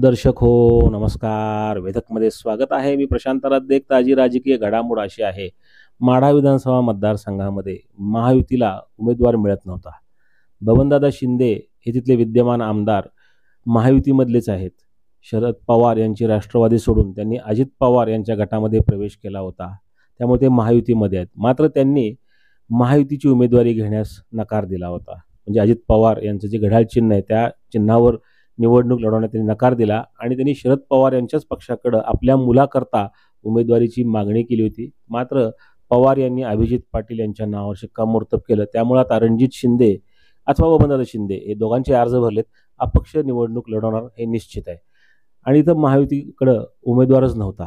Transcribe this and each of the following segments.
दर्शक हो, नमस्कार. वेधकमध्ये स्वागत आहे. मी प्रशांत राद्देक. ताजी राजकीय घडामोड अशी आहे, माढा विधानसभा मतदारसंघामध्ये महायुतीला उमेदवार मिळत नव्हता. बबनदादा शिंदे हे तिथले विद्यमान आमदार महायुतीमधलेच आहेत. शरद पवार यांची राष्ट्रवादी सोडून त्यांनी अजित पवार यांच्या गटामध्ये प्रवेश केला होता, त्यामुळे ते महायुतीमध्ये आहेत. मात्र त्यांनी महायुतीची उमेदवारी घेण्यास नकार दिला होता. म्हणजे अजित पवार यांचं जे घड्याळ चिन्ह आहे त्या चिन्हावर निवडणूक लढवण्यात त्यांनी नकार दिला आणि त्यांनी शरद पवार यांच्याच पक्षाकडे आपल्या मुलाकरता उमेदवारीची मागणी केली होती. मात्र पवार यांनी अभिजित पाटील यांच्या नावावर शिक्कामोर्तब केलं. त्यामुळे आता रणजित शिंदे अथवा बबनदादा शिंदे हे दोघांचे अर्ज भरलेत. अपक्ष निवडणूक लढवणार हे निश्चित आहे. आणि इथं महायुतीकडं उमेदवारच नव्हता.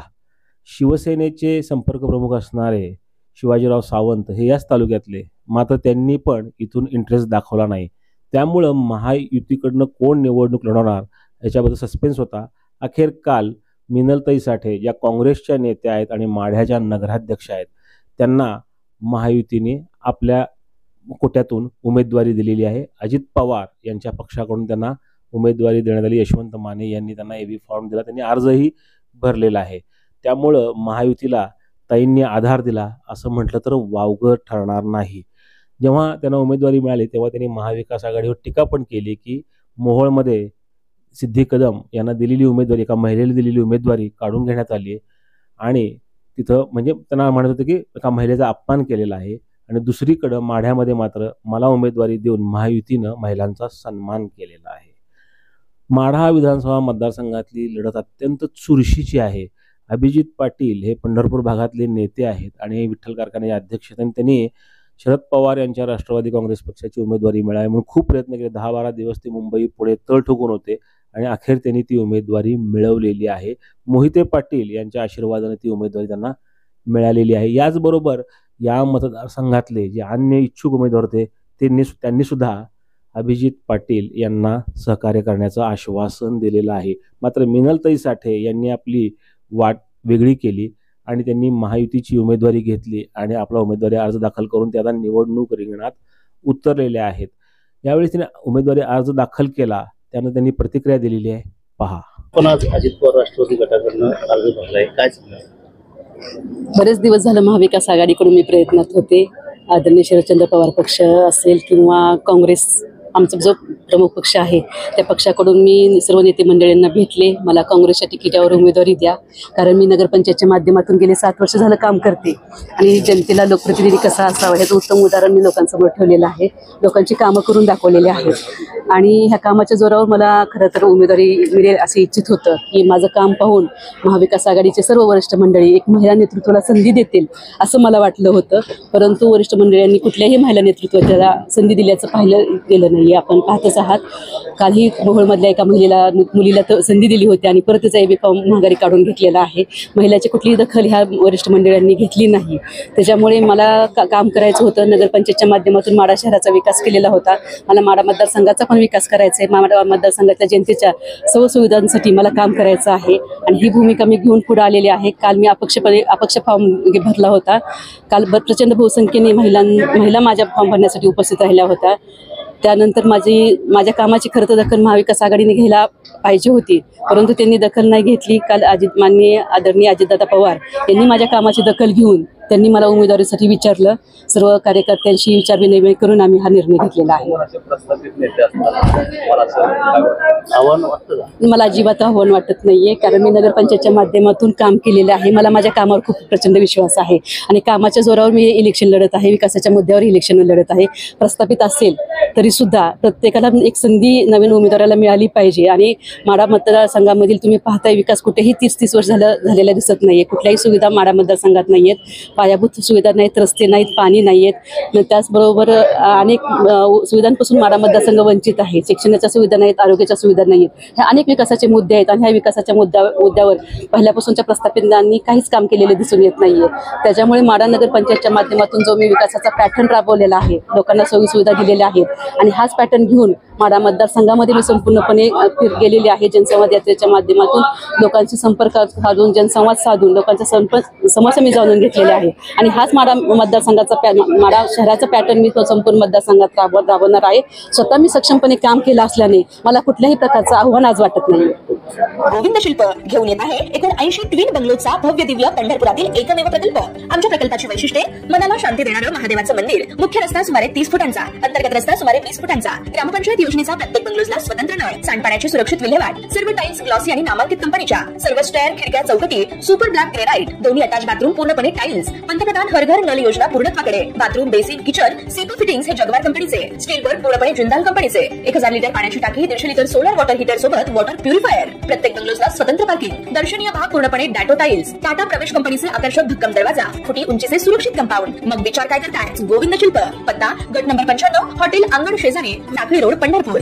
शिवसेनेचे संपर्क प्रमुख असणारे शिवाजीराव सावंत हे याच तालुक्यातले, मात्र त्यांनी पण इथून इंटरेस्ट दाखवला नाही. त्यामुळं महायुतीकडनं कोण निवडणूक लढवणार याच्याबद्दल सस्पेन्स होता. अखेर काल मिनलताई साठे ज्या काँग्रेसच्या नेत्या आहेत आणि माढ्याच्या नगराध्यक्ष आहेत, त्यांना महायुतीने आपल्या कोट्यातून उमेदवारी दिलेली आहे. अजित पवार यांच्या पक्षाकडून त्यांना उमेदवारी देण्यात आली. यशवंत माने यांनी त्यांना एबी फॉर्म दिला, त्यांनी अर्जही भरलेला आहे. त्यामुळं महायुतीला ताईंनी आधार दिला असं म्हटलं तर वावगं ठरणार नाही. जेव्हा त्यांना उमेदवारी मिळाली तेव्हा त्यांनी महाविकास आघाडीवर टीका पण केली की मोहोळमध्ये सिद्धी कदम यांना दिलेली उमेदवारी, एका महिलेला दिलेली उमेदवारी काढून घेण्यात आली आणि तिथं म्हणजे त्यांना म्हणत होतं की एका महिलेचा अपमान केलेला आहे. आणि दुसरीकडं माढ्यामध्ये मात्र मला उमेदवारी देऊन महायुतीनं महिलांचा सन्मान केलेला आहे. माढा विधानसभा मतदारसंघातली लढत अत्यंत चुरशीची आहे. अभिजित पाटील हे पंढरपूर भागातले नेते आहेत आणि विठ्ठल कारखान्याचे अध्यक्ष आहेत. त्यांनी शरद पवार यांच्या राष्ट्रवादी काँग्रेस पक्षाची उमेदवारी मिळावी म्हणून खूप प्रयत्न केले. 10-12 दिवस ते मुंबई पुढे तळ ठोकून होते आणि अखेर त्यांनी ती उमेदवारी मिळवलेली आहे. मोहिते पाटील यांच्या आशीर्वादाने ती उमेदवारी त्यांना मिळालेली आहे. याचबरोबर या मतदारसंघातले जे अन्य इच्छुक उमेदवार होते त्यांनी सुद्धा अभिजित पाटील यांना सहकार्य करण्याचं आश्वासन दिलेलं आहे. मात्र मिनलताई साठे यांनी आपली वाट वेगळी केली आणि त्यांनी महायुतीची उमेदवारी घेतली आणि आपला उमेदवारी अर्ज दाखल करून ते आता निवडणूक रिंगणात उतरलेले आहेत. यावेळी त्यांनी उमेदवारी अर्ज दाखल केला, त्यानं त्यांनी प्रतिक्रिया दिलेली आहे, पहा. पण आज अजित पवार राष्ट्रवादी गटाकडून अर्ज भरलाय, काय सांगणार? बरेच दिवस झालं महाविकास आघाडीकडून मी प्रयत्नात होते. आदरणीय शरदचंद्र पवार पक्ष असेल किंवा काँग्रेस, आमचा जो प्रमुख पक्ष आहे त्या पक्षाकडून मी सर्व नेते मंडळींना भेटले. मला काँग्रेसच्या तिकिटावर उमेदवारी द्या, कारण मी नगरपंचायतच्या माध्यमातून गेले 7 वर्ष झालं काम करते आणि जनतेला लोकप्रतिनिधी कसा असावा ह्याचं उत्तम उदाहरण मी लोकांसमोर ठेवलेलं आहे. लोकांची कामं करून दाखवलेली आहेत आणि ह्या कामाच्या जोरावर मला खरं तर उमेदवारी मिळेल असे इच्छित होतं की माझं काम पाहून महाविकास आघाडीचे सर्व वरिष्ठ मंडळी एक महिला नेतृत्वाला संधी देतील असं मला वाटलं होतं. परंतु वरिष्ठ मंडळींनी कुठल्याही महिला नेतृत्वाला संधी दिल्याचं पाहिलं गेलं नाही. आपण पाहतच आहात, कालही मोहोळमधल्या एका मुलीला संधी दिली होती आणि परत तिचा एबी फॉर्म माघारी काढून घेतलेला आहे. महिलाची कुठलीही दखल ह्या वरिष्ठ मंडळांनी घेतली नाही. त्याच्यामुळे मला काम करायचं होतं. नगरपंचायतच्या माध्यमातून माढा शहराचा विकास केलेला होता. मला माढा मतदारसंघाचा पण विकास करायचा आहे. माढा मतदारसंघातल्या जनतेच्या सर्व सुविधांसाठी मला काम करायचं आहे आणि ही भूमिका मी घेऊन पुढे आलेली आहे. काल मी अपक्ष फॉर्म भरला होता. काल प्रचंड बहुसंख्येने महिला माझ्या फॉर्म भरण्यासाठी उपस्थित राहिल्या होत्या. त्यानंतर माझ्या कामाची खरं तर दखल महाविकास आघाडीने घ्यायला पाहिजे होती, परंतु त्यांनी दखल नाही घेतली. काल माननीय आदरणीय अजितदादा पवार यांनी माझ्या कामाची दखल घेऊन त्यांनी मला उमेदवारीसाठी विचारलं. सर्व कार्यकर्त्यांशी विचारविनिमय करून आम्ही हा निर्णय घेतलेला आहे. मला अजिबात आव्हान वाटत नाहीये, कारण मी नगरपंचायतच्या माध्यमातून काम केलेलं आहे. मला माझ्या कामावर खूप प्रचंड विश्वास आहे आणि कामाच्या जोरावर मी इलेक्शन लढत आहे. विकासाच्या मुद्द्यावर इलेक्शन लढत आहे. प्रस्थापित असेल तरी सुद्धा प्रत्येकाला एक संधी नवीन उमेदवाराला मिळाली पाहिजे. आणि माढा मतदारसंघामधील तुम्ही पाहताय विकास कुठेही 30-30 वर्ष झालेला दिसत नाहीये. कुठल्याही सुविधा माढा मतदारसंघात नाहीयेत. पायाभूत सुविधा नाहीत, रस्ते नाहीत, पाणी नाहीयेत. त्याचबरोबर अनेक सुविधांपासून माढा मतदारसंघ वंचित आहे. शिक्षणाच्या सुविधा नाहीत, आरोग्याच्या सुविधा नाहीत. ह्या अनेक विकासाचे मुद्दे आहेत आणि ह्या विकासाच्या मुद्द्यावर पहिल्यापासूनच्या प्रस्थापितांनी काहीच काम केलेले दिसून येत नाहीये. त्याच्यामुळे माढा नगरपंचायतच्या माध्यमातून जो मी विकासाचा पॅटर्न राबवलेला आहे, लोकांना सोयी सुविधा दिलेल्या आहेत आणि हाच पॅटर्न घेऊन माढा मतदारसंघामध्ये मी संपूर्णपणे गेलेले आहे. जनसंवाद यात्रेच्या माध्यमातून लोकांशी संपर्क साधून, जनसंवाद साधून लोकांच्या समस्या मी जाणून घेतलेल्या आहे आणि हाच माढा मतदारसंघाचा माढा शहराचा पॅटर्न मी संपूर्ण मतदारसंघात राबवणार आहे. स्वतः मी सक्षमपणे काम केलं असल्याने मला कुठल्याही प्रकारचं आव्हान आज वाटत नाही. गोविंद शिल्प घेऊन येत आहे 79 ट्विन बंगलोचा भव्य दिव्य पंढरपुरातील एकमेव प्रकल्प। आमच्या प्रकल्पाची वैशिष्ट्ये मनाला शांती देणारं महादेवाचं मंदिर, मुख्य रस्ता सुमारे 30 फुटांचा, अंतर्गत रस्ता सुमारे 20 फुटांचा, ग्रामपंचायत योजनेचा प्रत्येक बंगलोजला स्वतंत्र नळ, सांडपाण्याची सुरक्षित विल्हेवाट, सर्व टाइल्स ग्लॉसी आणि नामांकित कंपनीच्या, सर्व स्टेअर, खिडक्या, चौकटी सुपर ब्लॅक ग्रेनाइट, दोन्ही अटॅच बाथरूम पूर्णपणे टाइल्स, पंतप्रधान हर घर नल योजना पूर्णत्वाकडे, bathroom, basin, kitchen, CP fittings हे जगवार कंपनीचे, स्टील वर्क पूर्णपणे जिंदाल कंपनीचे, 1000 लिटर पाण्याची टाकी, 150 लिटर सोलर वॉटर हीटर सोबत वॉटर प्युरिफायर, प्रत्येक बंगलोजला स्वतंत्र पार्किंग, दर्शनीय भाग पूर्णपणे डॅटो टाइल्स, टाटा प्रवेश कंपनीचे आकर्षक भक्कम दरवाजा, फुटी उंचीचे सुरक्षित कंपाऊंड। मग विचार काय करताय? गोविंद शिल्प, पत्ता गट नंबर 95, हॉटेल अंगण शेजारी, टाकळी रोड, पंढरपूर।